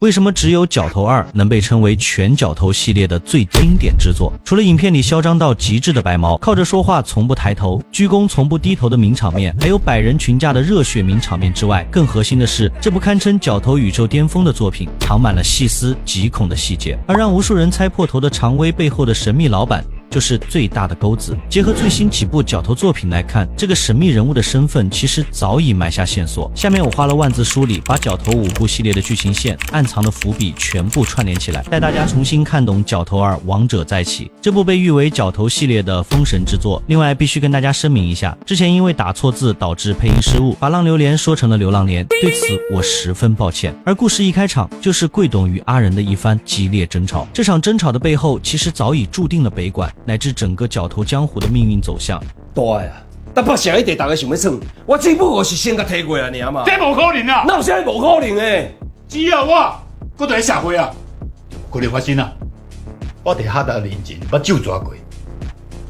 为什么只有角头2能被称为全角头系列的最经典之作？除了影片里嚣张到极致的白毛，靠着说话从不抬头，鞠躬从不低头的名场面，还有百人群架的热血名场面之外，更核心的是，这部堪称角头宇宙巅峰的作品，藏满了细思极恐的细节，而让无数人猜破头的常威背后的神秘老板，就是最大的钩子。结合最新几部角头作品来看，这个神秘人物的身份其实早已埋下线索。下面我花了万字梳理，把角头5部系列的剧情线、暗藏的伏笔全部串联起来，带大家重新看懂角头2王者再起。这部被誉为角头系列的封神之作。另外必须跟大家声明一下，之前因为打错字导致配音失误，把浪流连说成了流浪连，对此我十分抱歉。而故事一开场就是贵董与阿仁的一番激烈争吵，这场争吵的背后其实早已注定了北馆乃至整个角头江湖的命运走向。大啊！台北城一地大家想要闯，我只不过是先甲提过啊，尔嘛。这无可能啊！哪有啥无可能的？只要我搁在社会啊，可能发生啊。我伫哈达年前把酒抓过，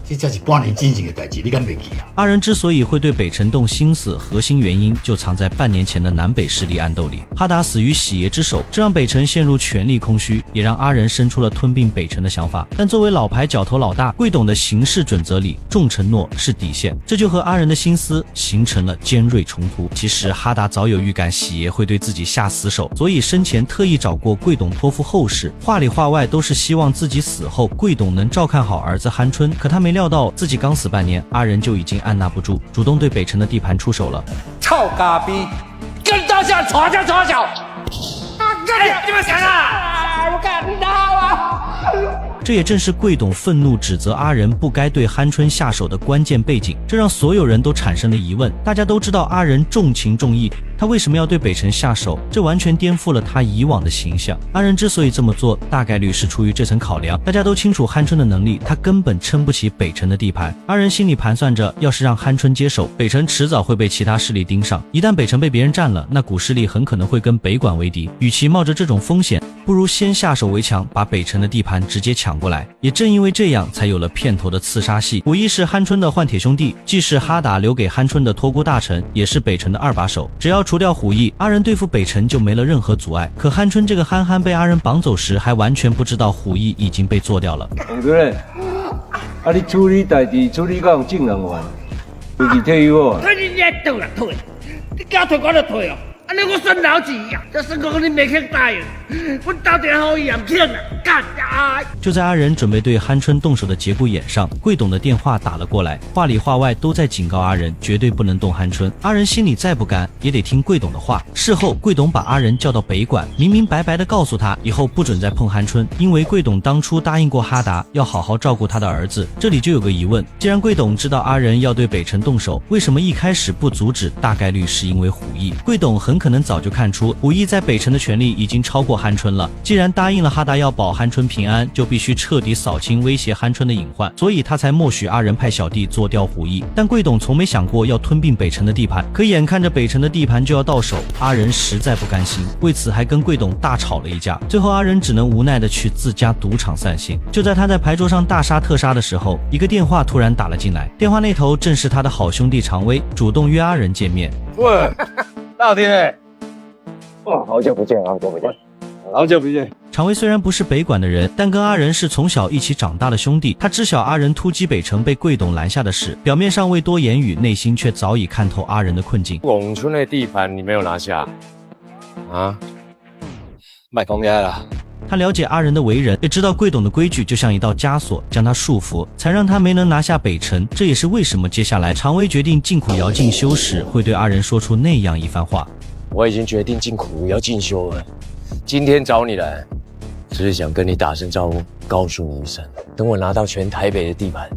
这才是半年之前的代志，你敢袂记啊？阿仁之所以会对北辰动心思，核心原因就藏在半年前的南北势力暗斗里。哈达死于喜爷之手，这让北辰陷入权力空虚，也让阿仁生出了吞并北辰的想法。但作为老牌角头老大，贵董的行事准则里，重承诺是底线，这就和阿仁的心思形成了尖锐冲突。其实哈达早有预感喜爷会对自己下死手，所以生前特意找过贵董托付后事，话里话外都是希望自己死后贵董能照看好儿子酣春。可他没料到自己刚死半年，阿仁就已经按捺不住，主动对北辰的地盘出手了。臭咖逼，跟到下传家传小，你们想啊！我干你好啊！这也正是贵董愤怒指责阿仁不该对酣春下手的关键背景，这让所有人都产生了疑问。大家都知道阿仁重情重义，他为什么要对北辰下手？这完全颠覆了他以往的形象。阿仁之所以这么做，大概率是出于这层考量。大家都清楚酣春的能力，他根本撑不起北辰的地盘。阿仁心里盘算着，要是让酣春接手，北辰迟早会被其他势力盯上。一旦北辰被别人占了，那古势力很可能会跟北馆为敌。与其冒着这种风险，不如先下手为强，把北辰的地盘直接抢过来。也正因为这样，才有了片头的刺杀戏。虎一是酣春的换铁兄弟，既是哈达留给酣春的托孤大臣，也是北辰的2把手。只要除掉虎一，阿仁对付北辰就没了任何阻碍。可酣春这个憨憨被阿仁绑走时，还完全不知道虎一已经被做掉了。王主任，你处理代志处理到正人员，回去退休啊？退你也倒啦退，你叫退我就退哦。安尼我算老几呀？这算讲你没肯答应，我到底好严骗啊！干啊！就在阿仁准备对酣春动手的节骨眼上，贵董的电话打了过来，话里话外都在警告阿仁绝对不能动酣春。阿仁心里再不甘，也得听贵董的话。事后，贵董把阿仁叫到北馆，明明白白的告诉他，以后不准再碰酣春，因为贵董当初答应过哈达，要好好照顾他的儿子。这里就有个疑问，既然贵董知道阿仁要对北辰动手，为什么一开始不阻止？大概率是因为虎意。贵董很可能早就看出虎意在北辰的权力已经超过酣春了，既然答应了哈达要保酣春平安，就必须彻底扫清威胁酣春的隐患，所以他才默许阿仁派小弟做掉虎意。但贵董从没想过要吞并北辰的地盘，可眼看着北辰的地盘就要到手，阿仁实在不甘心，为此还跟贵董大吵了一架。最后阿仁只能无奈的去自家赌场散心。就在他在牌桌上大杀特杀的时候，一个电话突然打了进来，电话那头正是他的好兄弟常威，主动约阿仁见面。喂，大天，哇，好久不见，好久不见，好久不见。常威虽然不是北馆的人，但跟阿仁是从小一起长大的兄弟。他知晓阿仁突击北城被贵董拦下的事，表面上未多言语，内心却早已看透阿仁的困境。永春的地盘你没有拿下啊？卖公家了。他了解阿仁的为人，也知道贵董的规矩就像一道枷锁，将他束缚，才让他没能拿下北辰。这也是为什么接下来常威决定进苦窑进修时，会对阿仁说出那样一番话。我已经决定进苦要进修了，今天找你来，只是想跟你打声招呼，告诉你一声，等我拿到全台北的地盘，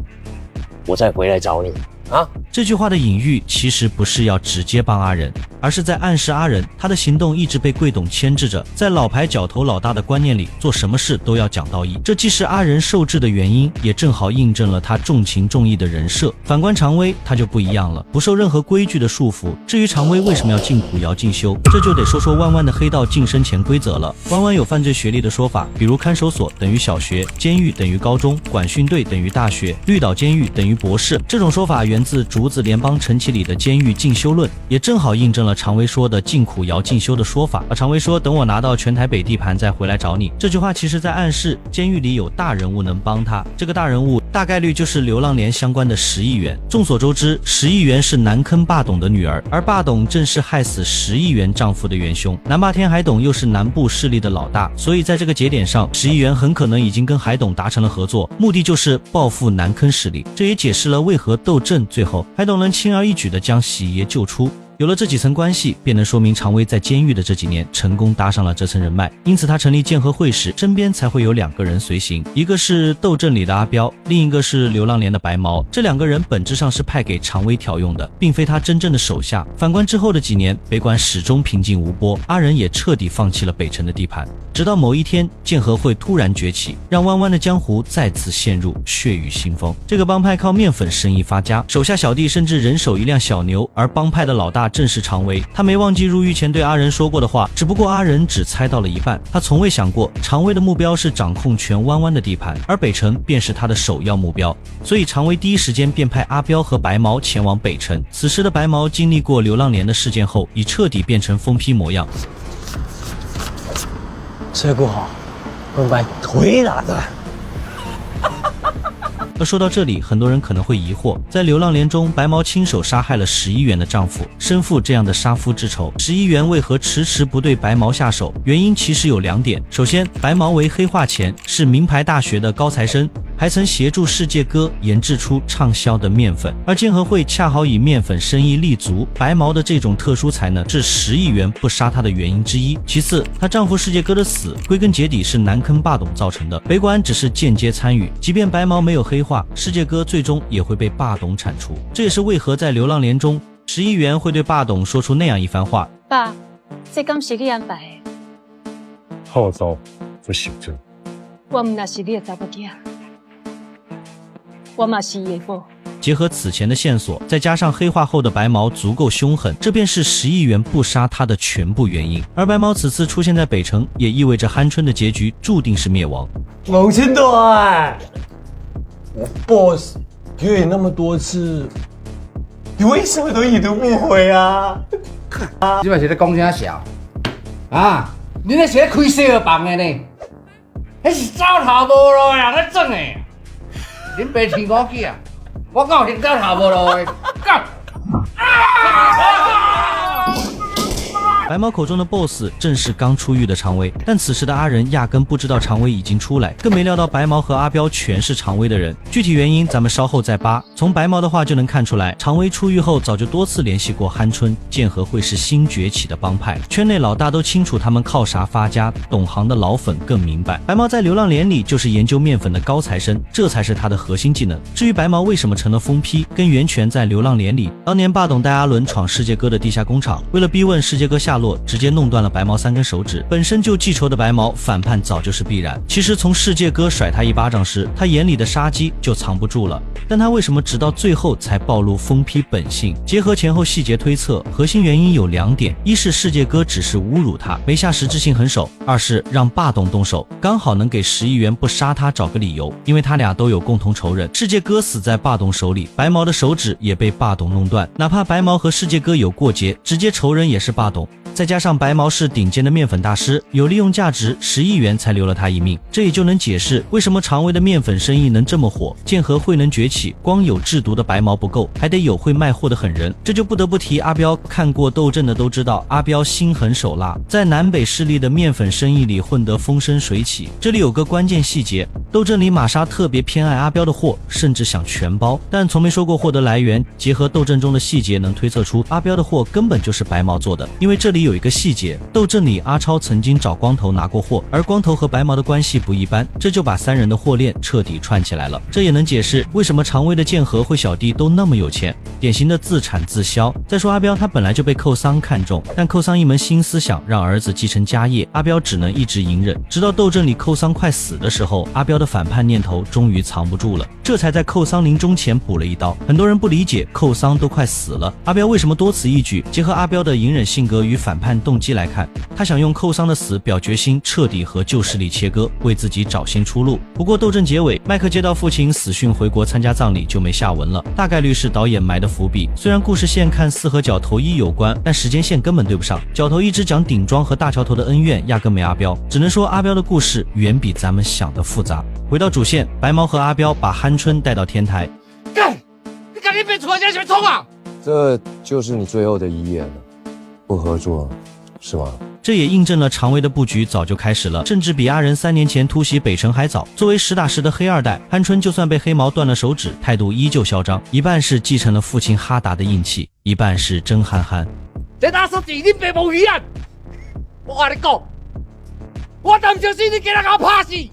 我再回来找你啊。这句话的隐喻其实不是要直接帮阿仁，而是在暗示阿仁他的行动一直被贵董牵制着。在老牌角头老大的观念里，做什么事都要讲道义，这既是阿仁受制的原因，也正好印证了他重情重义的人设。反观常威，他就不一样了，不受任何规矩的束缚。至于常威为什么要进苦窑进修，这就得说说弯弯的黑道晋升潜规则了。弯弯有犯罪学历的说法，比如看守所等于小学，监狱等于高中，管训队等于大学，绿岛监狱等于博士。这种说法源自竹独子联邦陈其里的监狱进修论，也正好印证了常威说的禁苦窑进修的说法。常威说等我拿到全台北地盘再回来找你，这句话其实在暗示监狱里有大人物能帮他，这个大人物大概率就是流浪连相关的石议员。众所周知，石议员是南坑霸董的女儿，而霸董正是害死石议员丈夫的元凶。南霸天海董又是南部势力的老大，所以在这个节点上，石议员很可能已经跟海董达成了合作，目的就是报复南坑势力。这也解释了为何窦震最后海董能轻而易举地将喜爷救出。有了这几层关系，便能说明常威在监狱的这几年成功搭上了这层人脉，因此他成立剑和会时，身边才会有2个人随行，一个是窦震里的阿彪，另一个是流浪连的白毛。这2个人本质上是派给常威调用的，并非他真正的手下。反观之后的几年，北管始终平静无波，阿仁也彻底放弃了北城的地盘。直到某一天，剑和会突然崛起，让弯弯的江湖再次陷入血雨腥风。这个帮派靠面粉生意发家，手下小弟甚至人手一辆小牛，而帮派的老大正是常威。他没忘记入狱前对阿仁说过的话，只不过阿仁只猜到了一半。他从未想过常威的目标是掌控全弯弯的地盘，而北城便是他的首要目标。所以常威第一时间便派阿彪和白毛前往北城。此时的白毛经历过流浪连的事件后，已彻底变成疯批模样。这个好，我把腿拿着。而说到这里，很多人可能会疑惑，在流浪连中，白毛亲手杀害了石议员的丈夫，身负这样的杀夫之仇，石议员为何迟迟不对白毛下手？原因其实有2点。首先，白毛为黑化前，是名牌大学的高材生，还曾协助世界哥研制出畅销的面粉，而剑和会恰好以面粉生意立足。白毛的这种特殊才能是石议员不杀他的原因之一。其次，她丈夫世界哥的死归根结底是南坑霸董造成的，北管只是间接参与，即便白毛没有黑化，世界哥最终也会被霸董铲除。这也是为何在流浪连中，石议员会对霸董说出那样一番话：爸，这敢是你安排的？好走不行就。我唔那是你的查某囝，我嘛是伊的某。结合此前的线索，再加上黑化后的白毛足够凶狠，这便是石议员不杀他的全部原因。而白毛此次出现在北城，也意味着酣春的结局注定是灭亡。王千代，我 boss 约你那么多次，你为什么都已读不回啊？你嘛是咧讲啥小？啊，你那是咧开小房的呢？那是走投无路的人咧整的。恁爸天我去啊！我讲是走投无路的，干！白毛口中的 BOSS 正是刚出狱的常威，但此时的阿仁压根不知道常威已经出来，更没料到白毛和阿彪全是常威的人。具体原因咱们稍后再扒。从白毛的话就能看出来，常威出狱后早就多次联系过酣春，剑和会是新崛起的帮派，圈内老大都清楚他们靠啥发家，懂行的老粉更明白。白毛在流浪连里就是研究面粉的高材生，这才是他的核心技能。至于白毛为什么成了疯批，跟袁泉在流浪连里当年霸董带阿伦闯世界哥的地下工厂，为了逼问世界哥下落，直接弄断了白毛3根手指。本身就记仇的白毛反叛早就是必然。其实从世界哥甩他一巴掌时，他眼里的杀机就藏不住了。但他为什么直到最后才暴露疯批本性？结合前后细节推测，核心原因有2点：一是世界哥只是侮辱他，没下实质性狠手；二是让霸董动手，刚好能给石议员不杀他找个理由，因为他俩都有共同仇人。世界哥死在霸董手里，白毛的手指也被霸董弄断，哪怕白毛和世界哥有过节，直接仇人也是霸董。再加上白毛是顶尖的面粉大师，有利用价值，10亿元才留了他一命。这也就能解释为什么常威的面粉生意能这么火，剑和会能崛起，光有制毒的白毛不够，还得有会卖货的狠人。这就不得不提阿彪，看过斗阵的都知道，阿彪心狠手辣，在南北势力的面粉生意里混得风生水起。这里有个关键细节，斗阵里玛莎特别偏爱阿彪的货，甚至想全包，但从没说过货的来源。结合斗阵中的细节，能推测出阿彪的货根本就是白毛做的。因为这里有一个细节，斗阵里阿超曾经找光头拿过货，而光头和白毛的关系不一般，这就把3人的货链彻底串起来了。这也能解释为什么常威的剑和会小弟都那么有钱，典型的自产自销。再说阿彪，他本来就被寇桑看中，但寇桑一门新思想让儿子继承家业，阿彪只能一直隐忍，直到斗阵里寇桑快死的时候，阿彪的反叛念头终于藏不住了，这才在寇桑临终前补了一刀。很多人不理解寇桑都快死了，阿彪为什么多此一举？结合阿彪的隐忍性格与反反叛动机来看，他想用寇桑的死表决心，彻底和旧势力切割，为自己找新出路。不过斗争结尾，麦克接到父亲死讯回国参加葬礼就没下文了，大概率是导演埋的伏笔。虽然故事线看似和角头一有关，但时间线根本对不上。角头一直讲顶庄和大桥头的恩怨，压根没阿彪，只能说阿彪的故事远比咱们想的复杂。回到主线，白毛和阿彪把鹌鹑带到天台。干！你赶紧别出来，现在冲啊！这就是你最后的遗言了，不合作是吗？这也印证了常威的布局早就开始了，甚至比阿仁3年前突袭北城还早。作为实打实的黑二代，鹌鹑就算被黑毛断了手指，态度依旧嚣张，一半是继承了父亲哈达的硬气，一半是真憨憨。这打手指你别无语啊！我跟你讲，我担心你给人家拍死，你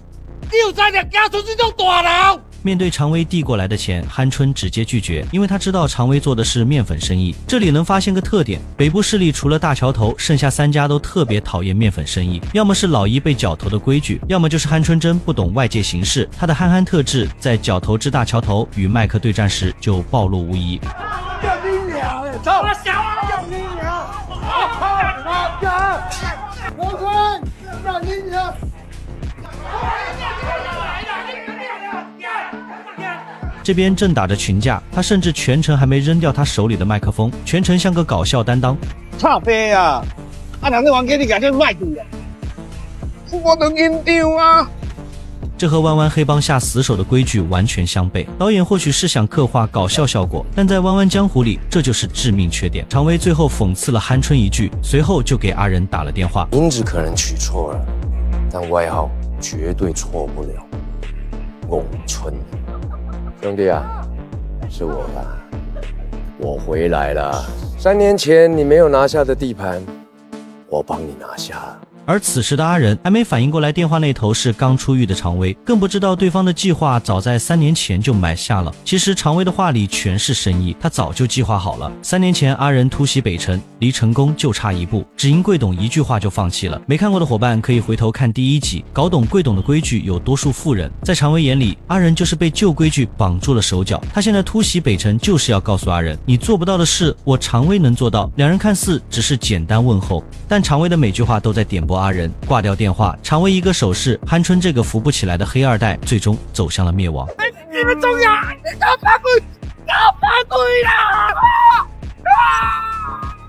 有才能嫁出这种大人。面对常威递过来的钱，鹌鹑直接拒绝，因为他知道常威做的是面粉生意。这里能发现个特点，北部势力除了大桥头，剩下3家都特别讨厌面粉生意，要么是老一辈角头的规矩，要么就是鹌鹑真不懂外界形势。他的憨憨特质在角头之大桥头与麦克对战时就暴露无遗。这边正打着群架，他甚至全程还没扔掉他手里的麦克风，全程像个搞笑担当。差飞啊！人家玩给你感觉卖赌啊！我都紧张啊！这和弯弯黑帮下死手的规矩完全相悖。导演或许是想刻画搞笑效果，但在弯弯江湖里，这就是致命缺点。常威最后讽刺了鹌鹑一句，随后就给阿仁打了电话。名字可能取错了，但外号绝对错不了。翁春，兄弟啊，是我啦，我回来了。3年前你没有拿下的地盘，我帮你拿下了。而此时的阿仁还没反应过来，电话那头是刚出狱的常威，更不知道对方的计划早在3年前就埋下了。其实常威的话里全是深意，他早就计划好了。3年前阿仁突袭北城，离成功就差一步，只因贵董一句话就放弃了。没看过的伙伴可以回头看第1集，搞懂贵董的规矩有多数妇人。在常威眼里，阿仁就是被旧规矩绑住了手脚，他现在突袭北城就是要告诉阿仁，你做不到的事，我常威能做到。两人看似只是简单问候，但常威的每句话都在点拨阿仁。挂掉电话，常威一个手势，鹌鹑这个扶不起来的黑二代最终走向了灭亡。你们中央，你搞反鬼，搞反鬼啦！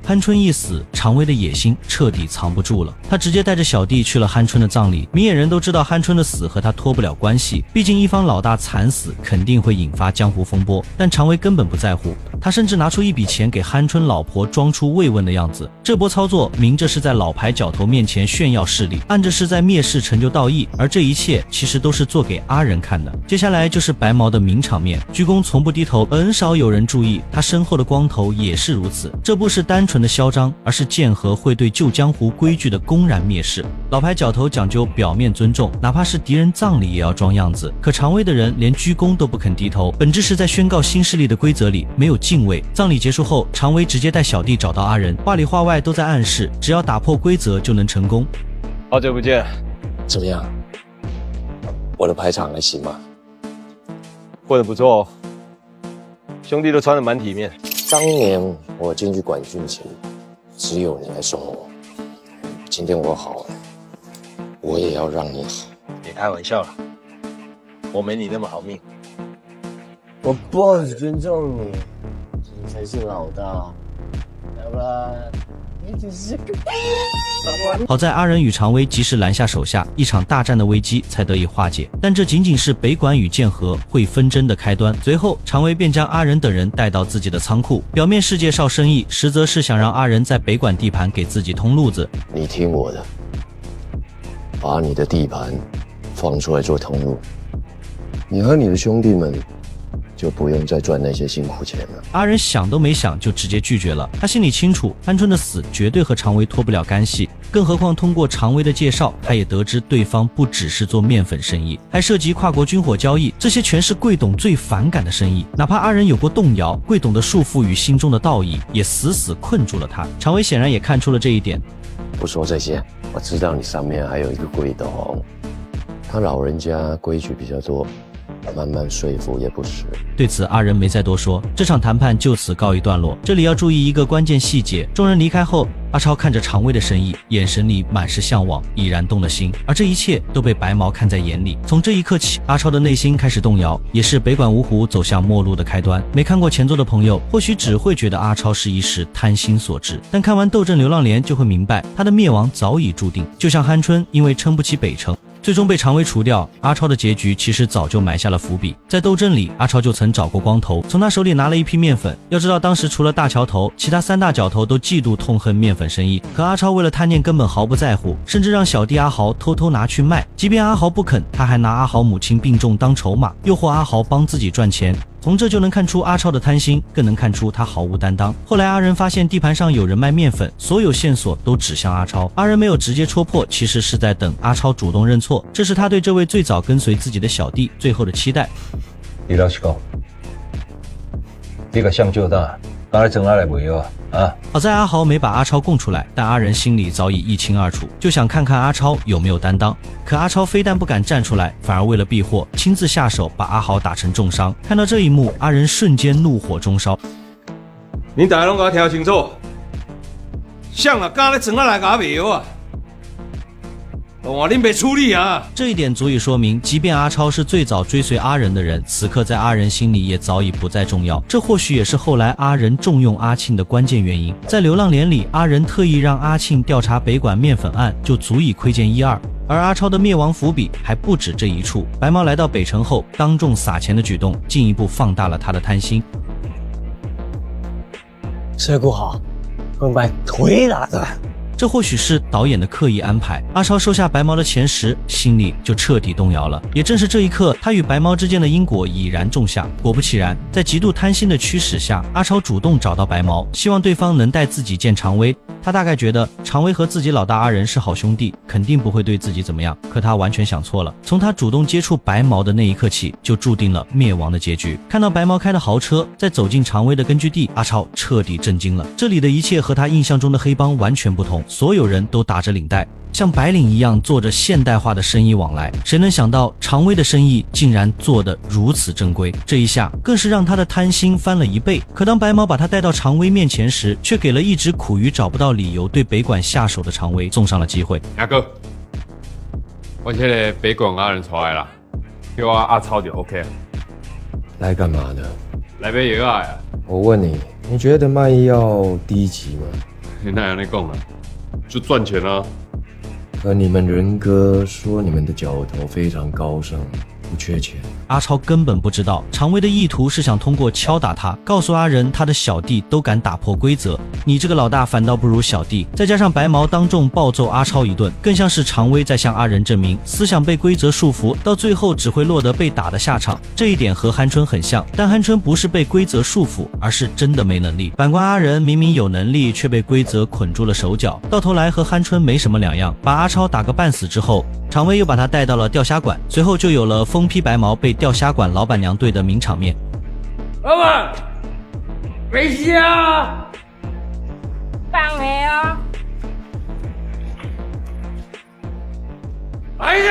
鹌鹑一死，常威的野心彻底藏不住了。他直接带着小弟去了鹌鹑的葬礼。明眼人都知道鹌鹑的死和他脱不了关系，毕竟一方老大惨死肯定会引发江湖风波。但常威根本不在乎，他甚至拿出一笔钱给鹌鹑老婆装出慰问的样子。这波操作明着是在老牌角头面前炫耀势力，暗着是在蔑视成就道义。而这一切其实都是做给阿仁看的。接下来就是白毛的名场面，鞠躬从不低头，很少有人注意他身后的光头也是如此。这不是单纯的嚣张，而是剑河会对旧江湖规矩的公然蔑视。老牌角头讲究表面尊重，哪怕是敌人葬礼也要装样子。可常威的人连鞠躬都不肯低头，本质是在宣告新势力的规则里没有敬畏。葬礼结束后，常威直接带小弟找到阿仁，话里话外都在暗示，只要打破规则就能成功。好久不见，怎么样？我的排场还行吗？混得不错哦，兄弟都穿得蛮体面。当年我进去管训前，只有你来送我。今天我好了，我也要让你好。别开玩笑了，我没你那么好命。我 boss 尊重你，你才是老大，要不然你只是个。好在阿仁与常威及时拦下手下，一场大战的危机才得以化解。但这仅仅是北管与剑河会纷争的开端。随后，常威便将阿仁等人带到自己的仓库，表面是介绍生意，实则是想让阿仁在北管地盘给自己通路子。你听我的，把你的地盘放出来做通路，你和你的兄弟们就不用再赚那些辛苦钱了。阿仁想都没想就直接拒绝了。他心里清楚，鹌鹑的死绝对和常威脱不了干系，更何况通过常威的介绍，他也得知对方不只是做面粉生意，还涉及跨国军火交易，这些全是贵董最反感的生意。哪怕阿仁有过动摇，贵董的束缚与心中的道义也死死困住了他。常威显然也看出了这一点。不说这些，我知道你上面还有一个贵董，他老人家规矩比较多，慢慢说服也不迟。对此，阿仁没再多说，这场谈判就此告一段落。这里要注意一个关键细节：众人离开后，阿超看着常威的身影，眼神里满是向往，已然动了心。而这一切都被白毛看在眼里。从这一刻起，阿超的内心开始动摇，也是北管芜湖走向末路的开端。没看过前作的朋友，或许只会觉得阿超是一时贪心所致，但看完《斗阵流浪连》就会明白，他的灭亡早已注定。就像酣春因为撑不起北城，最终被常威除掉，阿超的结局其实早就埋下了伏笔。在斗阵里，阿超就曾找过光头，从他手里拿了一批面粉。要知道当时除了大桥头，其他3大角头都嫉妒痛恨面粉生意，可阿超为了贪念根本毫不在乎，甚至让小弟阿豪偷偷拿去卖。即便阿豪不肯，他还拿阿豪母亲病重当筹码，诱惑阿豪帮自己赚钱。从这就能看出阿超的贪心，更能看出他毫无担当。后来阿仁发现地盘上有人卖面粉，所有线索都指向阿超。阿仁没有直接戳破，其实是在等阿超主动认错，这是他对这位最早跟随自己的小弟最后的期待。你老实讲，这个相救大，当然整下来没有啊？好在阿豪没把阿超供出来，但阿仁心里早已一清二楚，就想看看阿超有没有担当。可阿超非但不敢站出来，反而为了避祸，亲自下手把阿豪打成重伤。看到这一幕，阿仁瞬间怒火中烧。你大家拢给我听清楚，像啊，刚才整下来给我没有啊？我恁别处理啊！这一点足以说明，即便阿超是最早追随阿仁的人，此刻在阿仁心里也早已不再重要。这或许也是后来阿仁重用阿庆的关键原因。在流浪连里，阿仁特意让阿庆调查北管面粉案，就足以窥见一二。而阿超的灭亡伏笔还不止这一处。白毛来到北城后，当众撒钱的举动，进一步放大了他的贪心。这不好，会把腿打断。这或许是导演的刻意安排。阿超收下白毛的钱时，心里就彻底动摇了。也正是这一刻，他与白毛之间的因果已然种下。果不其然，在极度贪心的驱使下，阿超主动找到白毛，希望对方能带自己见常威。他大概觉得常威和自己老大阿仁是好兄弟，肯定不会对自己怎么样。可他完全想错了。从他主动接触白毛的那一刻起，就注定了灭亡的结局。看到白毛开的豪车，再走进常威的根据地，阿超彻底震惊了。这里的一切和他印象中的黑帮完全不同。所有人都打着领带，像白领一样做着现代化的生意往来。谁能想到常威的生意竟然做得如此正规？这一下更是让他的贪心翻了1倍。可当白毛把他带到常威面前时，却给了一直苦于找不到理由对北管下手的常威送上了机会。阿哥，我这个北管阿仁出来了，叫我阿超就 OK 了。来干嘛的？来买药啊！我问你，你觉得卖药低级吗？你那样你讲了，就赚钱啊。可你们仁哥说你们的角头非常高尚，不缺钱。阿超根本不知道常威的意图是想通过敲打他，告诉阿仁他的小弟都敢打破规则，你这个老大反倒不如小弟。再加上白毛当众暴揍阿超一顿，更像是常威在向阿仁证明思想被规则束缚，到最后只会落得被打的下场。这一点和酣春很像，但酣春不是被规则束缚，而是真的没能力。反观阿仁明明有能力，却被规则捆住了手脚，到头来和酣春没什么两样。把阿超打个半死之后，常威又把他带到了钓虾馆，随后就有了疯批白毛被钓虾馆老板娘对的名场面。老板，没事啊，放黑啊！没事！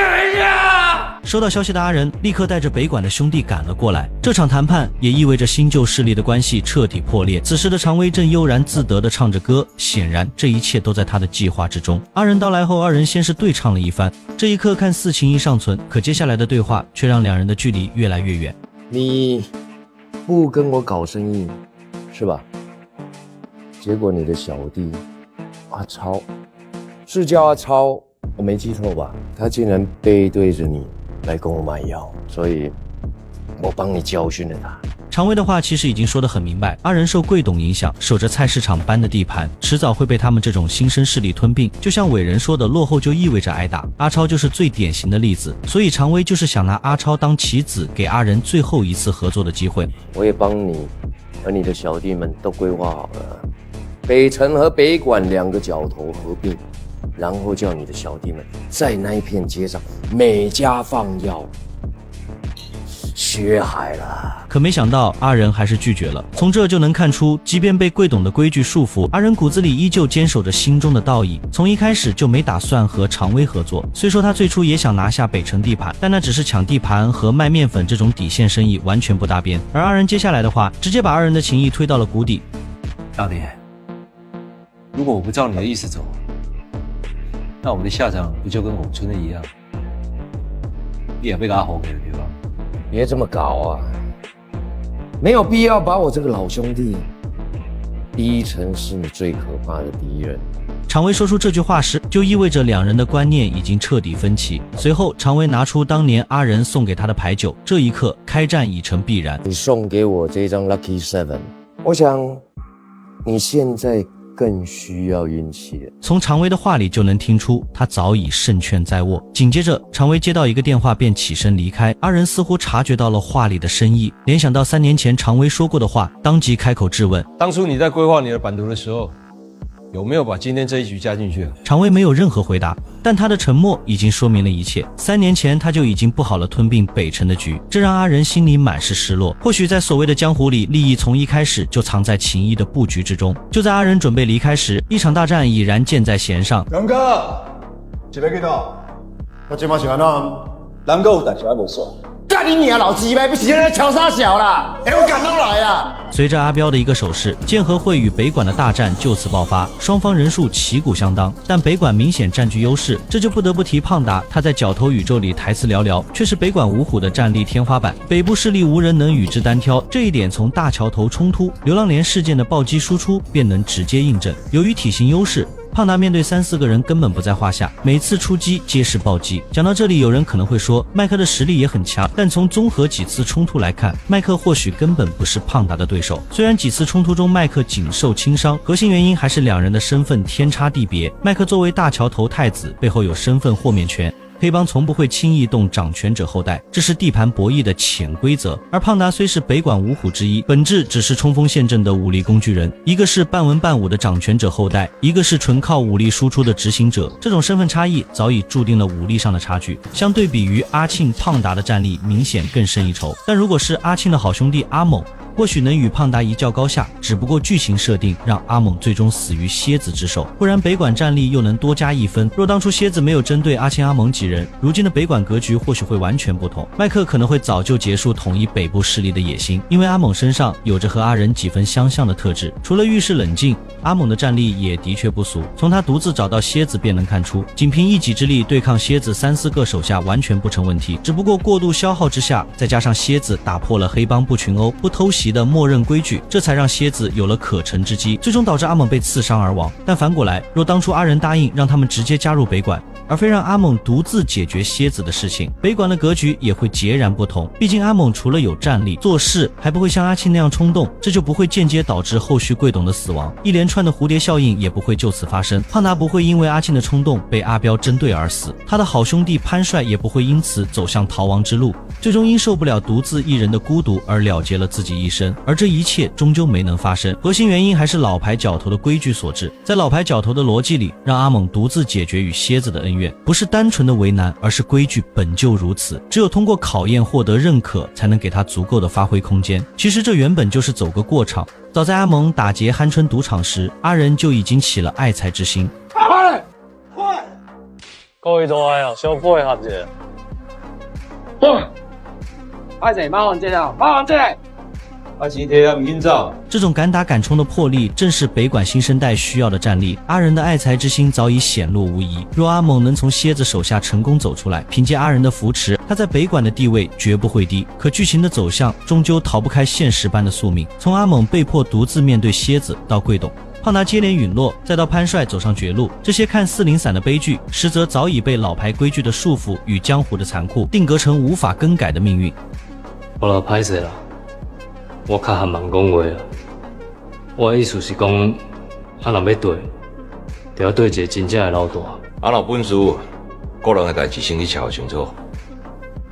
收到消息的阿仁立刻带着北管的兄弟赶了过来。这场谈判也意味着新旧势力的关系彻底破裂。此时的常威正悠然自得地唱着歌，显然这一切都在他的计划之中。阿仁到来后，二人先是对唱了一番，这一刻看似情谊尚存，可接下来的对话却让两人的距离越来越远。你不跟我搞生意是吧？结果你的小弟阿超，是叫阿超，我没记错吧？他竟然背对着你来跟我买药，所以我帮你教训了他。常威的话其实已经说得很明白，阿仁受贵董影响，守着菜市场般的地盘，迟早会被他们这种新生势力吞并。就像伟人说的，落后就意味着挨打，阿超就是最典型的例子。所以常威就是想拿阿超当棋子，给阿仁最后一次合作的机会。我也帮你和你的小弟们都规划好了，北城和北管2个角头合并，然后叫你的小弟们在那一片街上每家放药，血海了。可没想到阿仁还是拒绝了。从这就能看出，即便被贵董的规矩束缚，阿仁骨子里依旧坚守着心中的道义，从一开始就没打算和常威合作。虽说他最初也想拿下北城地盘，但那只是抢地盘和卖面粉这种底线生意完全不搭边。而阿仁接下来的话直接把二人的情谊推到了谷底。老弟，如果我不照你的意思走，那我们的下场不就跟我们村的一样？你也被他吼给了，对吧？别这么搞啊！没有必要把我这个老兄弟逼成是你最可怕的敌人。常威说出这句话时，就意味着两人的观念已经彻底分歧。随后，常威拿出当年阿仁送给他的牌九，这一刻开战已成必然。你送给我这张 Lucky Seven， 我想你现在更需要运气了。从常威的话里就能听出，他早已胜券在握。紧接着，常威接到一个电话便起身离开。阿仁似乎察觉到了话里的深意，联想到3年前常威说过的话，当即开口质问：当初你在规划你的版图的时候，有没有把今天这一局加进去？常威没有任何回答，但他的沉默已经说明了一切。3年前他就已经布好了吞并北城的局，这让阿仁心里满是失落。或许在所谓的江湖里，利益从一开始就藏在情谊的布局之中。就在阿仁准备离开时，一场大战已然箭在弦上。杨哥，一个几多？我今晚是安怎？人有代志还无算。干你娘老鸡掰，不是在瞧啥小啦？我赶到来啊！随着阿彪的一个手势，剑河会与北管的大战就此爆发，双方人数旗鼓相当，但北管明显占据优势，这就不得不提胖达，他在角头宇宙里台词寥寥，却是北管五虎的战力天花板，北部势力无人能与之单挑，这一点从大桥头冲突、流浪连事件的暴击输出便能直接印证。由于体型优势，胖达面对3、4个人根本不在话下，每次出击皆是暴击。讲到这里，有人可能会说麦克的实力也很强，但从综合几次冲突来看，麦克或许根本不是胖达的对手。虽然几次冲突中麦克仅受轻伤，核心原因还是两人的身份天差地别。麦克作为大桥头太子，背后有身份豁免权，黑帮从不会轻易动掌权者后代，这是地盘博弈的潜规则。而胖达虽是北管五虎之一，本质只是冲锋陷阵的武力工具人，一个是半文半武的掌权者后代，一个是纯靠武力输出的执行者。这种身份差异早已注定了武力上的差距，相对比于阿庆、胖达的战力明显更胜一筹。但如果是阿庆的好兄弟阿猛，或许能与胖达一较高下，只不过剧情设定让阿猛最终死于蝎子之手，不然北管战力又能多加1分。若当初蝎子没有针对阿庆、阿猛几人，如今的北管格局或许会完全不同。麦克可能会早就结束统一北部势力的野心，因为阿猛身上有着和阿仁几分相像的特质。除了遇事冷静，阿猛的战力也的确不俗，从他独自找到蝎子便能看出，仅凭一己之力对抗蝎子3、4个手下完全不成问题。只不过过度消耗之下，再加上蝎子打破了黑帮不群殴、不偷袭的默认规矩，这才让蝎子有了可乘之机，最终导致阿猛被刺伤而亡。但反过来，若当初阿仁答应让他们直接加入北管，而非让阿猛独自解决蝎子的事情，北管的格局也会截然不同。毕竟阿猛除了有战力，做事还不会像阿庆那样冲动，这就不会间接导致后续贵董的死亡，一连串的蝴蝶效应也不会就此发生。胖达不会因为阿庆的冲动被阿彪针对而死，他的好兄弟潘帅也不会因此走向逃亡之路，最终因受不了独自一人的孤独而了结了自己一生。而这一切终究没能发生，核心原因还是老牌角头的规矩所致。在老牌角头的逻辑里，让阿猛独自解决与蝎子的恩怨，不是单纯的为难，而是规矩本就如此，只有通过考验获得认可，才能给他足够的发挥空间。其实这原本就是走个过场，早在阿猛打劫酣春赌场时，阿仁就已经起了爱财之心。快！各位大啊，小配合者。快者马王姐啊，马王姐！这种敢打敢冲的魄力，正是北管新生代需要的战力。阿仁的爱财之心早已显露无遗。若阿猛能从蝎子手下成功走出来，凭借阿仁的扶持，他在北管的地位绝不会低。可剧情的走向终究逃不开现实般的宿命。从阿猛被迫独自面对蝎子，到贵董、胖达接连陨落，再到潘帅走上绝路，这些看似零散的悲剧，实则早已被老牌规矩的束缚与江湖的残酷定格成无法更改的命运。我老歹势啦。我较含慢讲话啊，我的意思是讲，若要对，就要对一个真正的老大。若本事，个人的代志先去瞧清楚，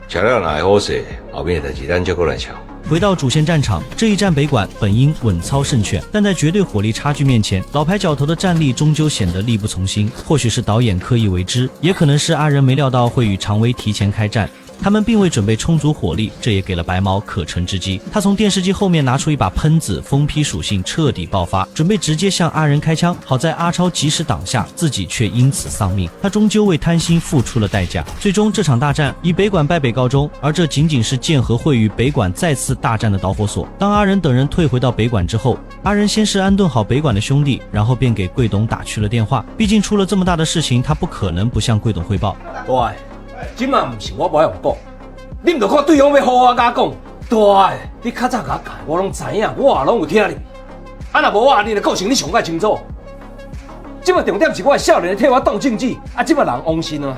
瞧了哪会好势，后面的代志咱再过来瞧。回到主线战场，这一战北管本应稳操胜券，但在绝对火力差距面前，老牌角头的战力终究显得力不从心。或许是导演刻意为之，也可能是阿仁没料到会与常威提前开战。他们并未准备充足火力，这也给了白毛可乘之机。他从电视机后面拿出一把喷子，疯批属性彻底爆发，准备直接向阿仁开枪。好在阿超及时挡下，自己却因此丧命。他终究为贪心付出了代价。最终这场大战以北管败北告终，而这仅仅是剑和会与北管再次大战的导火索。当阿仁等人退回到北管之后，阿仁先是安顿好北管的兄弟，然后便给贵董打去了电话。毕竟出了这么大的事情，他不可能不向贵董汇报。大今嘛不是我无用讲，你唔着看对方要好我甲讲。大你较早甲我讲，我拢知影，我也拢有听你。啊，若无我，你的个性你上解清楚。即嘛重点是我的少年替我动政治，啊，即嘛人亡心啊。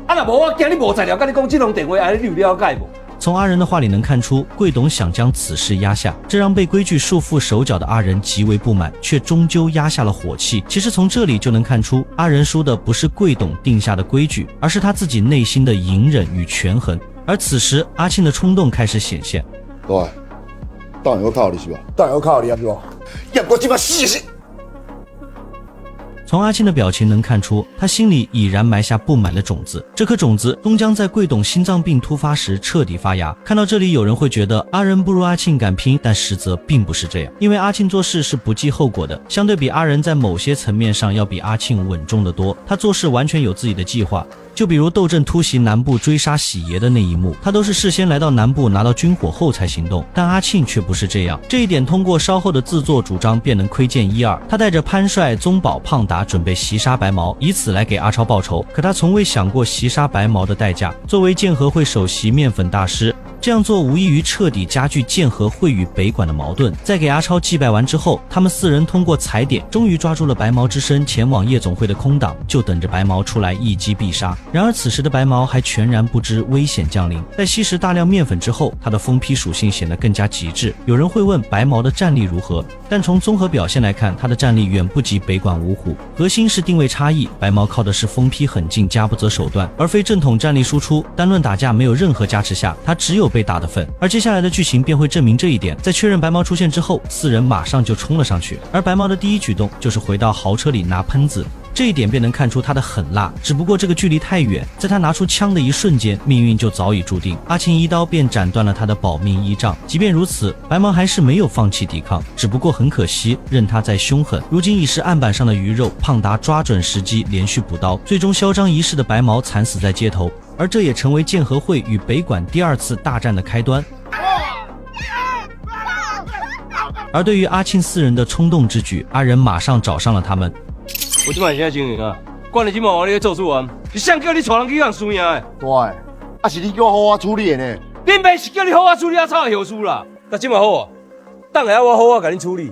啊，若无我惊你无材料，甲你讲这通电话，安尼你有了解无？从阿仁的话里能看出，贵董想将此事压下，这让被规矩束缚手脚的阿仁极为不满，却终究压下了火气。其实从这里就能看出，阿仁输的不是贵董定下的规矩，而是他自己内心的隐忍与权衡。而此时，阿庆的冲动开始显现。对，当然要靠你是吧？当然要靠你啊，是吧？要我这么死死。从阿庆的表情能看出，他心里已然埋下不满的种子，这颗种子终将在贵董心脏病突发时彻底发芽。看到这里，有人会觉得阿仁不如阿庆敢拼，但实则并不是这样，因为阿庆做事是不计后果的，相对比阿仁在某些层面上要比阿庆稳重得多，他做事完全有自己的计划。就比如窦震突袭南部追杀喜爷的那一幕，他都是事先来到南部拿到军火后才行动，但阿庆却不是这样。这一点通过稍后的自作主张便能窥见一二。他带着潘帅、宗保、胖达准备袭杀白毛，以此来给阿超报仇，可他从未想过袭杀白毛的代价。作为剑和会首席面粉大师，这样做无异于彻底加剧剑和会与北管的矛盾。在给阿超祭拜完之后，他们四人通过踩点终于抓住了白毛之身前往夜总会的空档，就等着白毛出来一击必杀。然而此时的白毛还全然不知危险降临，在吸食大量面粉之后，他的疯批属性显得更加极致。有人会问白毛的战力如何，但从综合表现来看，他的战力远不及北管五虎，核心是定位差异。白毛靠的是疯批狠劲加不择手段，而非正统战力输出。单论打架没有任何加持下，他只有被打的份。而接下来的剧情便会证明这一点。在确认白毛出现之后，四人马上就冲了上去，而白毛的第一举动就是回到豪车里拿喷子。这一点便能看出他的狠辣，只不过这个距离太远，在他拿出枪的一瞬间，命运就早已注定。阿庆一刀便斩断了他的保命依仗。即便如此，白毛还是没有放弃抵抗，只不过很可惜，任他再凶狠，如今已是案板上的鱼肉。胖达抓准时机连续补刀，最终嚣张一世的白毛惨死在街头，而这也成为剑和会与北管第二次大战的开端。而对于阿庆四人的冲动之举，阿仁马上找上了他们。我即摆现在情形啊，管你即摆话你咧做主啊，是谁叫你带人去人输赢的？对，啊是你叫我好好处理的呢。恁妹是叫你好好处理阿草的后事啦，但即摆好啊，等下我好好甲恁处理。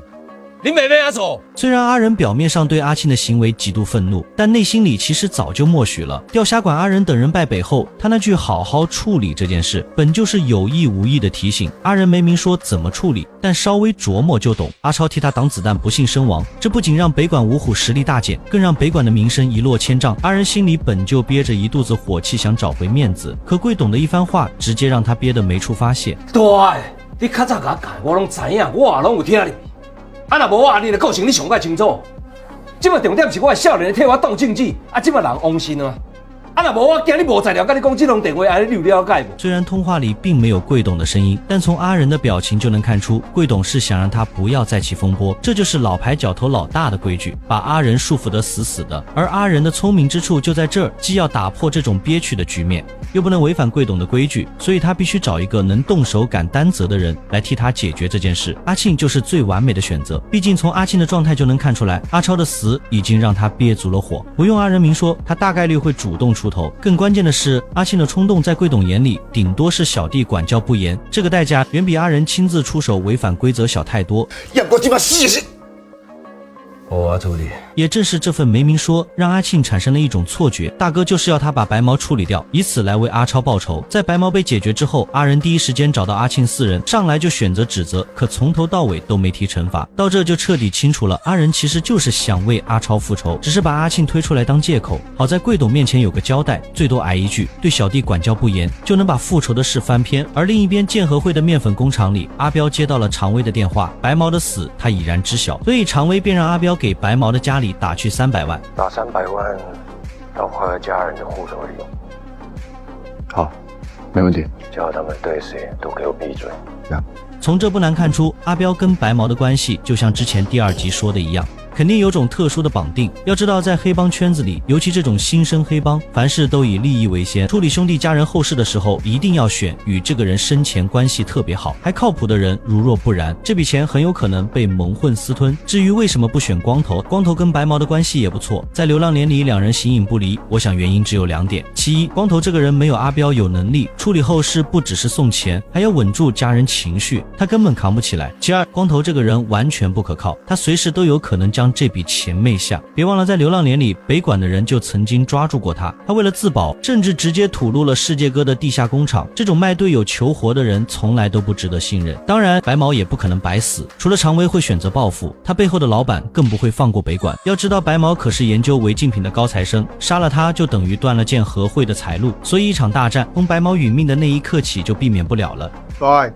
你妹妹阿走。虽然阿仁表面上对阿庆的行为极度愤怒，但内心里其实早就默许了。调辖管阿仁等人败北后，他那句好好处理这件事，本就是有意无意的提醒。阿仁没明说怎么处理，但稍微琢磨就懂。阿超替他挡子弹，不幸身亡，这不仅让北管五虎实力大减，更让北管的名声一落千丈。阿仁心里本就憋着一肚子火气，想找回面子，可贵董的一番话，直接让他憋得没处发泄。对，你较早甲我讲，我拢知影，我也拢有听你。啊，若无我，你的个性你上解清楚。即摆重点是我的少年替我动政治，啊，即摆人亡心啊。啊，若无我惊你无材料，甲你讲这通电话，安尼你有了解无？虽然通话里并没有贵董的声音，但从阿仁的表情就能看出，贵董是想让他不要再起风波。这就是老牌角头老大的规矩，把阿仁束缚得死死的。而阿仁的聪明之处就在这儿，既要打破这种憋屈的局面，又不能违反贵董的规矩，所以他必须找一个能动手敢担责的人来替他解决这件事。阿庆就是最完美的选择，毕竟从阿庆的状态就能看出来，阿超的死已经让他憋足了火。不用阿仁明说，他大概率会主动出头。更关键的是，阿庆的冲动在贵董眼里顶多是小弟管教不严，这个代价远比阿仁亲自出手违反规则小太多。要我这么死我处理。也正是这份没明说，让阿庆产生了一种错觉，大哥就是要他把白毛处理掉，以此来为阿超报仇。在白毛被解决之后，阿仁第一时间找到阿庆四人，上来就选择指责，可从头到尾都没提惩罚。到这就彻底清楚了，阿仁其实就是想为阿超复仇，只是把阿庆推出来当借口。好在贵董面前有个交代，最多挨一句对小弟管教不严，就能把复仇的事翻篇。而另一边剑和会的面粉工厂里，阿彪接到了常威的电话，白毛的死他已然知晓，所以常威便让阿彪给白毛的家里打去300万，打300万到快家人的户头里用。好，没问题。叫他们对谁都给我闭嘴。从这不难看出，阿彪跟白毛的关系就像之前第2集说的一样，肯定有种特殊的绑定。要知道，在黑帮圈子里，尤其这种新生黑帮，凡事都以利益为先，处理兄弟家人后事的时候，一定要选与这个人生前关系特别好还靠谱的人，如若不然，这笔钱很有可能被蒙混私吞。至于为什么不选光头，光头跟白毛的关系也不错，在流浪连里两人形影不离，我想原因只有2点。其一，光头这个人没有阿彪有能力处理后事，不只是送钱，还要稳住家人情绪，他根本扛不起来。其二，光头这个人完全不可靠，他随时都有可能将这笔钱昧下。别忘了，在流浪连里，北管的人就曾经抓住过他，他为了自保，甚至直接吐露了世界哥的地下工厂。这种卖队友求活的人，从来都不值得信任。当然，白毛也不可能白死，除了常威会选择报复，他背后的老板更不会放过北管。要知道，白毛可是研究违禁品的高材生，杀了他就等于断了建和会的财路，所以一场大战从白毛殒命的那一刻起就避免不了了。对，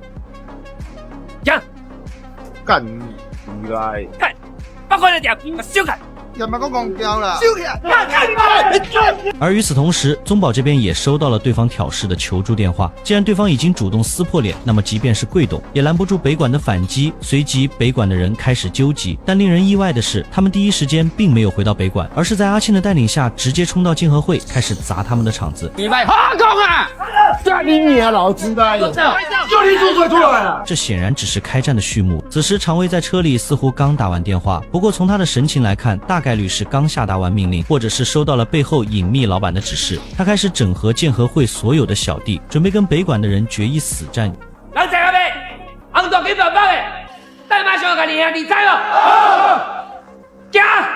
讲干你来，看，把我的条收开。又唔係講講交啦，收起來！而與此同時，宗保這邊也收到了對方挑事的求助電話。既然對方已經主動撕破臉，那麼即便是貴董也攔不住北管的反擊。隨即北管的人開始糾集，但令人意外的是，他們第一時間並沒有回到北管，而是在阿慶的帶領下直接衝到建和會，開始砸他們的場子。你咪好講啊！幹你娘老子的！就你做嘴出來了。這顯然只是開戰的序幕。此時常威在車裡似乎剛打完電話，不過從他的神情來看，大概率是剛下達完命令，或者是收到了背後隱秘老闆的指示。他開始整合建和會所有的小弟，準備跟北管的人決一死戰。人在嗰邊，紅道幾百百嘅，帶馬上嘅你知咯。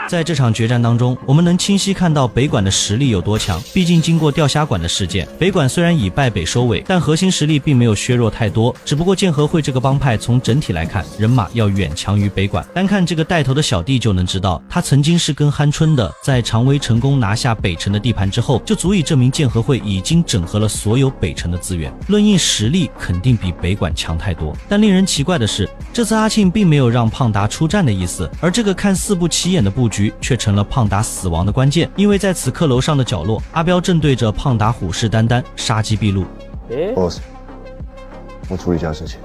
在这场决战当中，我们能清晰看到北管的实力有多强。毕竟经过钓虾馆的事件，北管虽然以败北收尾，但核心实力并没有削弱太多。只不过建和会这个帮派从整体来看，人马要远强于北管。单看这个带头的小弟就能知道，他曾经是跟酣春的。在常威成功拿下北城的地盘之后，就足以证明建和会已经整合了所有北城的资源。论硬实力，肯定比北管强太多。但令人奇怪的是，这次阿庆并没有让胖达出战的意思，而这个看似不起眼的布局却成了胖达死亡的关键。因为在此刻楼上的角落，阿彪正对着胖达虎视眈眈，杀机毕露。boss， 我处理一下事情。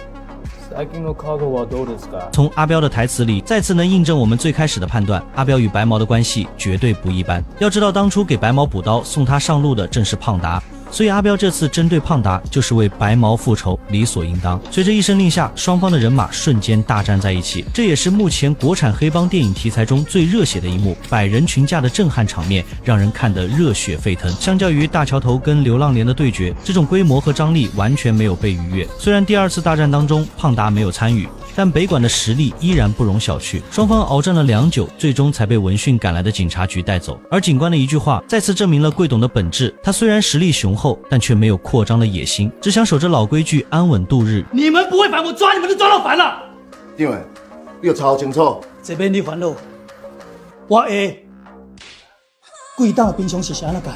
从阿彪的台词里再次能印证我们最开始的判断，阿彪与白毛的关系绝对不一般。要知道当初给白毛补刀送他上路的正是胖达，所以阿彪这次针对胖达就是为白毛复仇，理所应当。随着一声令下，双方的人马瞬间大战在一起，这也是目前国产黑帮电影题材中最热血的一幕。百人群架的震撼场面让人看得热血沸腾。相较于大桥头跟流浪连的对决，这种规模和张力完全没有被逾越。虽然第2次大战当中胖达没有参与，但北管的实力依然不容小觑。双方鏖战了良久，最终才被闻讯赶来的警察局带走。而警官的一句话再次证明了贵董的本质，他虽然实力雄厚，但却没有扩张的野心，只想守着老规矩，安稳度日。你们不会烦，我抓你们就抓到烦了。因为你要查清楚，这边你烦恼，我会。贵党平常是啥那干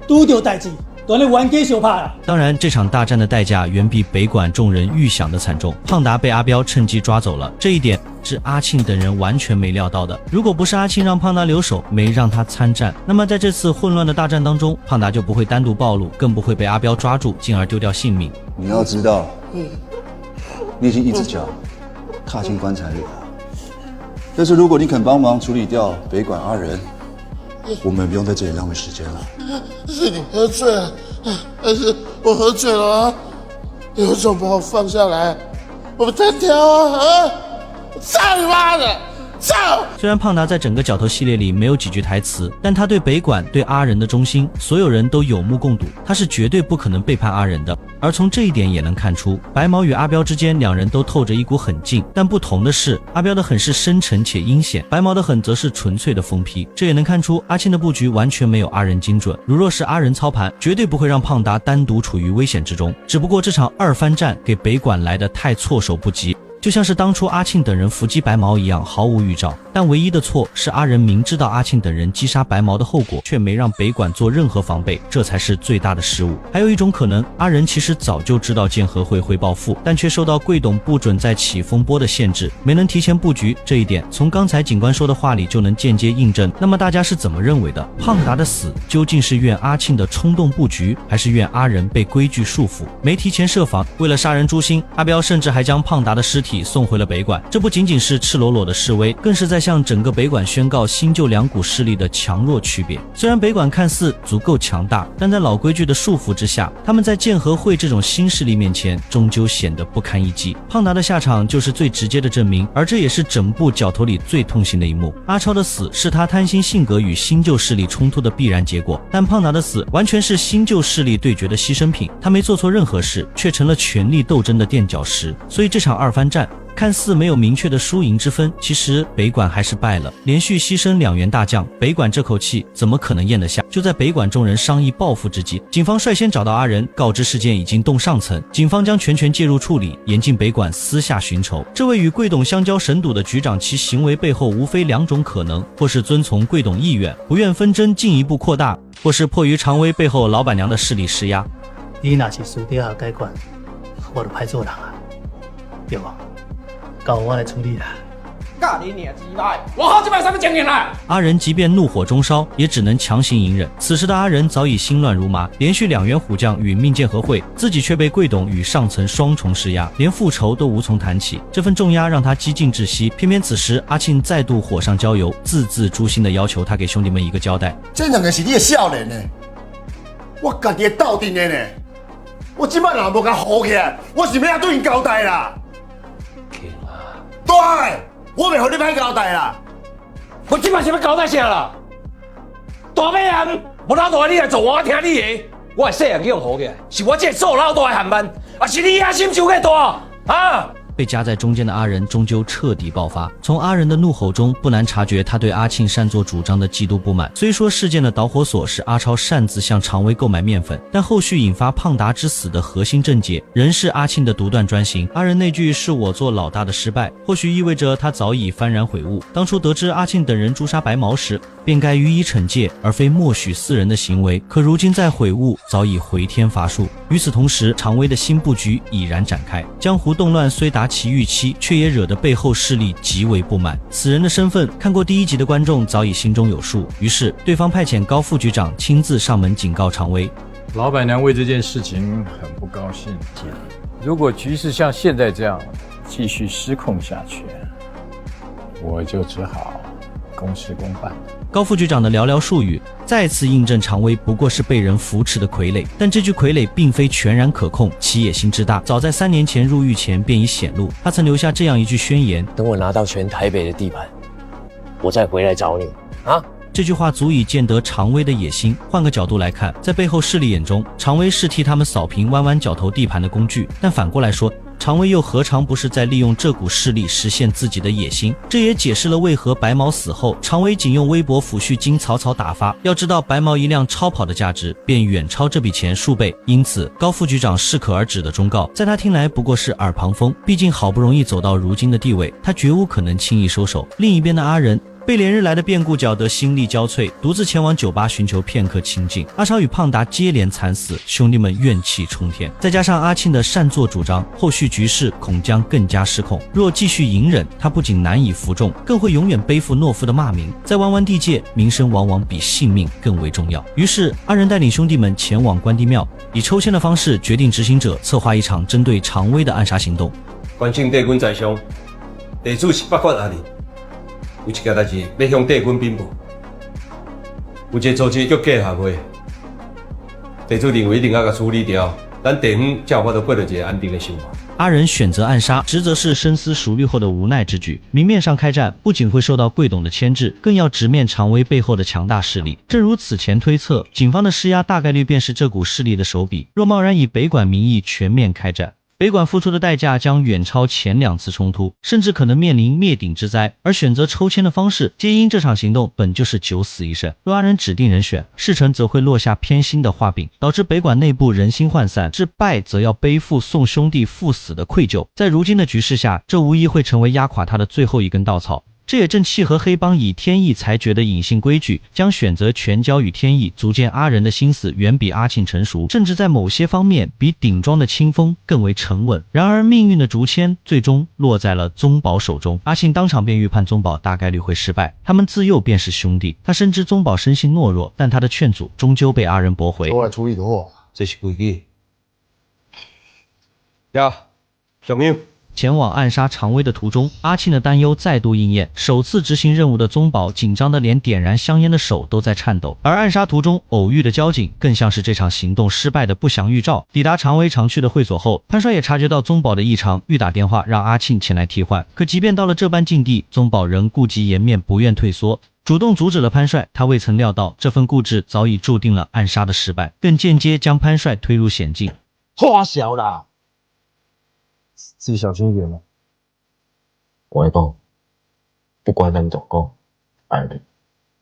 的，遇到代志。当然玩给手怕了。当然，这场大战的代价远比北管众人预想的惨重。胖达被阿彪趁机抓走了，这一点是阿庆等人完全没料到的。如果不是阿庆让胖达留守，没让他参战，那么在这次混乱的大战当中，胖达就不会单独暴露，更不会被阿彪抓住，进而丢掉性命。你要知道，你已经一只脚踏进棺材里了。但是如果你肯帮忙处理掉北管阿仁，我们不用在这里浪费时间了。是你喝醉了，还是我喝醉了啊？有种把我放下来，我们单挑啊！操你妈的！虽然胖达在整个角头系列里没有几句台词，但他对北管对阿仁的忠心，所有人都有目共睹，他是绝对不可能背叛阿仁的。而从这一点也能看出，白毛与阿彪之间两人都透着一股狠劲，但不同的是，阿彪的狠是深沉且阴险，白毛的狠则是纯粹的疯批。这也能看出阿庆的布局完全没有阿仁精准，如若是阿仁操盘，绝对不会让胖达单独处于危险之中。只不过这场二番战给北管来得太措手不及，就像是当初阿庆等人伏击白毛一样，毫无预兆。但唯一的错是阿仁明知道阿庆等人击杀白毛的后果，却没让北管做任何防备，这才是最大的失误。还有一种可能，阿仁其实早就知道剑河会报复，但却受到贵董不准再起风波的限制，没能提前布局。这一点从刚才警官说的话里就能间接印证。那么大家是怎么认为的？胖达的死究竟是怨阿庆的冲动布局，还是怨阿仁被规矩束缚，没提前设防？为了杀人诛心，阿彪甚至还将胖达的尸体送回了北管。这不仅仅是赤裸裸的示威，更是在向整个北管宣告新旧两股势力的强弱区别。虽然北管看似足够强大，但在老规矩的束缚之下，他们在剑河会这种新势力面前终究显得不堪一击。胖达的下场就是最直接的证明，而这也是整部角头里最痛心的一幕。阿超的死是他贪心性格与新旧势力冲突的必然结果，但胖达的死完全是新旧势力对决的牺牲品，他没做错任何事，却成了权力斗争的垫脚石。所以这场二番战看似没有明确的输赢之分，其实北管还是败了，连续牺牲2员大将，北管这口气怎么可能咽得下？就在北管众人商议报复之际，警方率先找到阿仁，告知事件已经动上层，警方将全权介入处理，严禁北管私下寻仇。这位与贵董相交神赌的局长，其行为背后无非2种可能，或是遵从贵董意愿，不愿纷争进一步扩大，或是迫于常威背后老板娘的势力施压。你若是私底下解决，我就歹做人啊，对吧？交我来处理啦！干你娘鸡巴！我好几百上个讲你来。阿仁即便怒火中烧，也只能强行隐忍。此时的阿仁早已心乱如麻，连续2员虎将与命剑合会，自己却被贵董与上层双重施压，连复仇都无从谈起。这份重压让他几近窒息。偏偏此时阿庆再度火上浇油，字字诛心的要求他给兄弟们一个交代。这2个是你的少年呢，我家己斗阵的呢，我今摆若无甲好起来，我是要对因交代啦。对，我袂互你歹交代啦。我今摆是要交代啥啦？大尾人，无老大你来做，我听你的。我细汉用好起来，是我这做老大的汉班，啊是你野心伤个大啊！被夹在中间的阿仁终究彻底爆发。从阿仁的怒吼中，不难察觉他对阿庆擅作主张的极度不满。虽说事件的导火索是阿超擅自向常威购买面粉，但后续引发胖达之死的核心症结，仍是阿庆的独断专行。阿仁那句是我做老大的失败，或许意味着他早已幡然悔悟。当初得知阿庆等人诛杀白毛时，便该予以惩戒，而非默许4人的行为。可如今再悔悟，早已回天乏术。与此同时，常威的新布局已然展开，江湖动乱虽达其预期，却也惹得背后势力极为不满。此人的身份，看过第1集的观众早已心中有数。于是，对方派遣高副局长亲自上门警告常威。老板娘为这件事情很不高兴。如果局势像现在这样继续失控下去，我就只好公事公办。高副局长的寥寥数语再次印证常威不过是被人扶持的傀儡，但这具傀儡并非全然可控，其野心之大早在3年前入狱前便已显露。他曾留下这样一句宣言：等我拿到全台北的地盘，我再回来找你啊。这句话足以见得常威的野心。换个角度来看，在背后势力眼中，常威是替他们扫平弯弯角头地盘的工具，但反过来说，常威又何尝不是在利用这股势力实现自己的野心？这也解释了为何白毛死后，常威仅用微薄抚恤金草草打发。要知道，白毛一辆超跑的价值便远超这笔钱数倍，因此高副局长适可而止的忠告，在他听来不过是耳旁风。毕竟好不容易走到如今的地位，他绝无可能轻易收手。另一边的阿仁被连日来的变故搅得心力交瘁，独自前往酒吧寻求片刻清静。阿超与胖达接连惨死，兄弟们怨气冲天，再加上阿庆的擅作主张，后续局势恐将更加失控。若继续隐忍，他不仅难以服众，更会永远背负懦夫的骂名。在弯弯地界，名声往往比性命更为重要。于是阿仁带领兄弟们前往关帝庙，以抽签的方式决定执行者，策划一场针对常威的暗杀行动。关庆帝君在上，地主是北管阿里。有一件代志要向帝君禀报，有一个组织叫假合会，地主认为一定要甲处理掉，咱地方才有法度过着一个安定的生活。阿仁选择暗杀，实则是深思熟虑后的无奈之举。明面上开战，不仅会受到贵董的牵制，更要直面常威背后的强大势力。正如此前推测，警方的施压大概率便是这股势力的手笔。若贸然以北管名义全面开战，北管付出的代价将远超前2次冲突，甚至可能面临灭顶之灾。而选择抽签的方式，皆因这场行动本就是九死一生。若阿仁指定人选，事成则会落下偏心的画饼，导致北管内部人心涣散；至败则要背负宋兄弟赴死的愧疚。在如今的局势下，这无疑会成为压垮他的最后一根稻草。这也正契合黑帮以天意裁决的隐性规矩，将选择全交与天意。足见阿仁的心思远比阿庆成熟，甚至在某些方面比顶庄的清风更为沉稳。然而命运的竹签最终落在了宗保手中，阿庆当场便预判宗保大概率会失败。他们自幼便是兄弟，他深知宗保生性懦弱，但他的劝阻终究被阿仁驳回。我来处理就好，这是规矩。呀，小明。前往暗杀常威的途中，阿庆的担忧再度应验。首次执行任务的宗保紧张的连点燃香烟的手都在颤抖，而暗杀途中偶遇的交警更像是这场行动失败的不祥预兆。抵达常威常去的会所后，潘帅也察觉到宗保的异常，欲打电话让阿庆前来替换。可即便到了这般境地，宗保仍顾及颜面，不愿退缩，主动阻止了潘帅。他未曾料到这份固执早已注定了暗杀的失败，更间接将潘帅推入险境。花小啦！自己小心一点了。我会讲，不管咱怎么讲，爱你，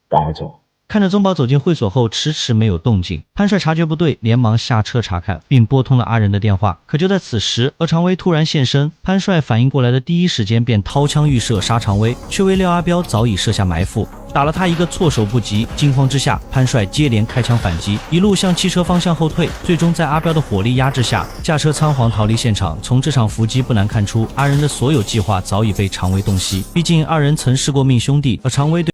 赶快走。看着宗保走进会所后迟迟没有动静，潘帅察觉不对，连忙下车查看，并拨通了阿仁的电话。可就在此时，常威突然现身，潘帅反应过来的第一时间便掏枪预射杀常威，却未料阿彪早已设下埋伏，打了他一个措手不及。惊慌之下，潘帅接连开枪反击，一路向汽车方向后退，最终在阿彪的火力压制下，驾车仓皇逃离现场。从这场伏击不难看出，阿仁的所有计划早已被常威洞悉，毕竟二人曾是过命兄弟，而常威对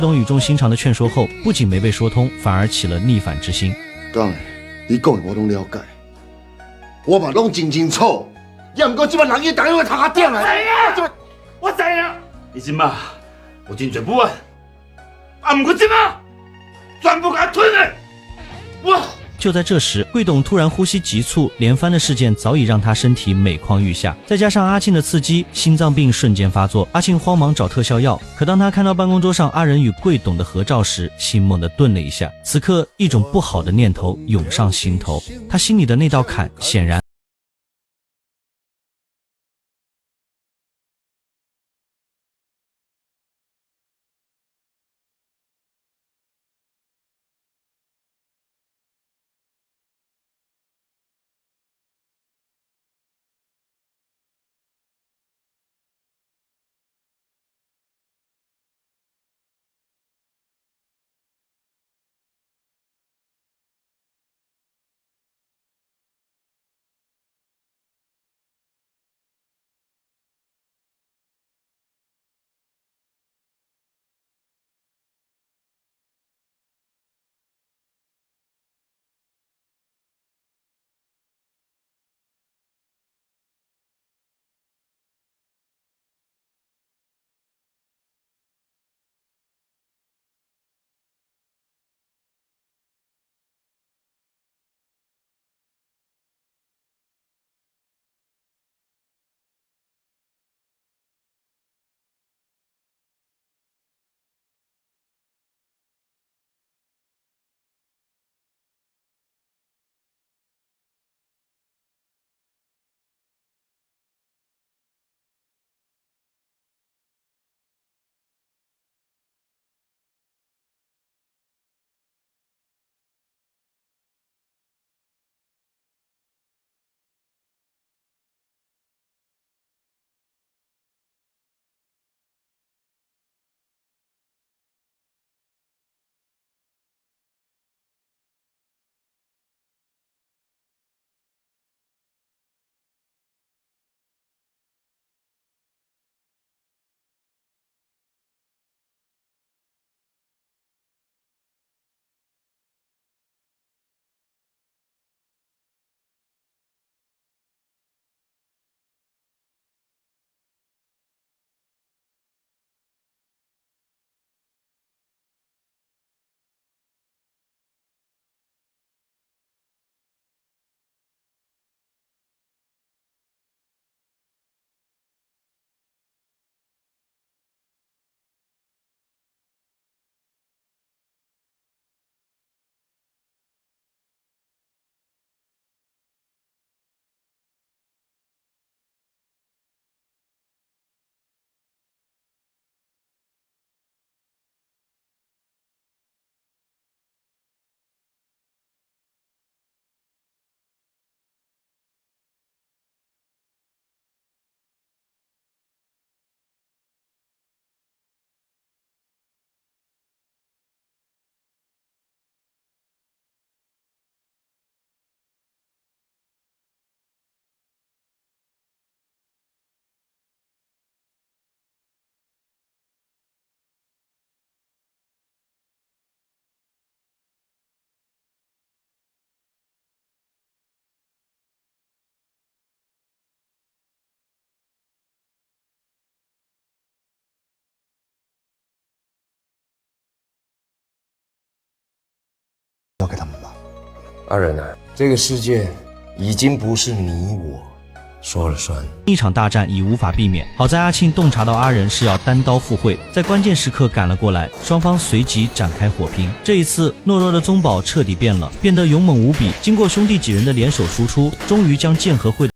东语重心长的劝说后，不仅没被说通，反而起了逆反之心。讲的，你讲的我拢了解，我嘛拢真清楚。也毋过即摆人伊当然会头壳点啊！我知影，你即马有真侪武案，毋过即马全部给他吞了。我。就在这时，桂董突然呼吸急促，连番的事件早已让他身体每况愈下，再加上阿庆的刺激，心脏病瞬间发作。阿庆慌忙找特效药，可当他看到办公桌上阿仁与桂董的合照时，心猛地顿了一下。此刻，一种不好的念头涌上心头，他心里的那道坎显然。交给他们吧。阿仁啊，这个世界已经不是你我说了算。一场大战已无法避免，好在阿庆洞察到阿仁是要单刀赴会，在关键时刻赶了过来，双方随即展开火拼。这一次，懦弱的宗保彻底变了，变得勇猛无比。经过兄弟几人的联手输出，终于将剑和会的